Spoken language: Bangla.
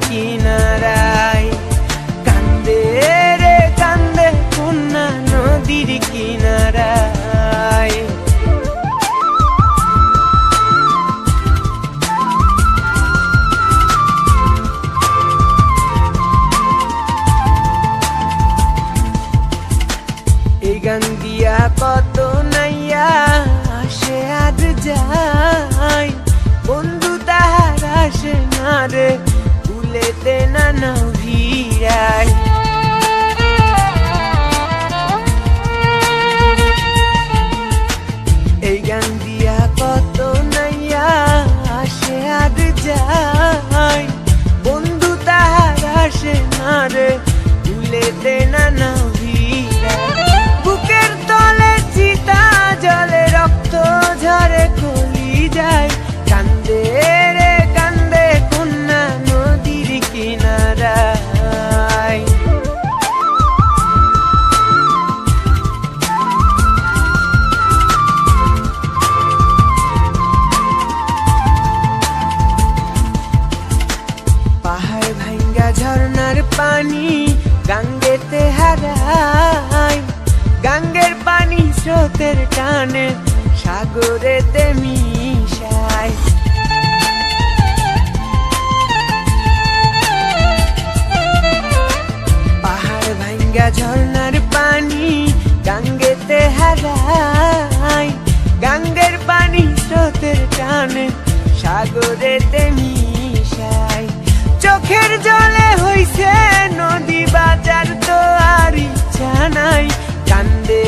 কিনারায়। কান্দে রে কান্দে কন্যা নদীর কিনারায়। এই গান দিয়া কত নাইয়া আসে আর যায়, বন্ধু তাহার আসে না রে ভুলেতে না ভিড়ায়। এই গান দিয়া কত নাইয়া আসে আর যায়, বন্ধু তাহার আসে না রে ভুলেতে না ভিড়ায়। বুকের তলে চিতা জলে রক্ত ঝরে কলি যায়। কান্দে রে কান্দে কন্যা নদীর কিনারায়। পাহাড় ভাঙ্গা ঝর্ণার পানি গাঙ্গেতে হারায়, গাঙ্গের পানি স্রোতের টানে সাগরেতে মিশায়। পাহাড় ভাঙ্গা ঝর্ণার পানি গাঙ্গেতে হারায়, গাঙ্গের পানি স্রোতের টানে সাগরেতে মিশায়। চোখের জলে হইছে নদী বাজার তো আর ইচ্ছা নাই। কান্দে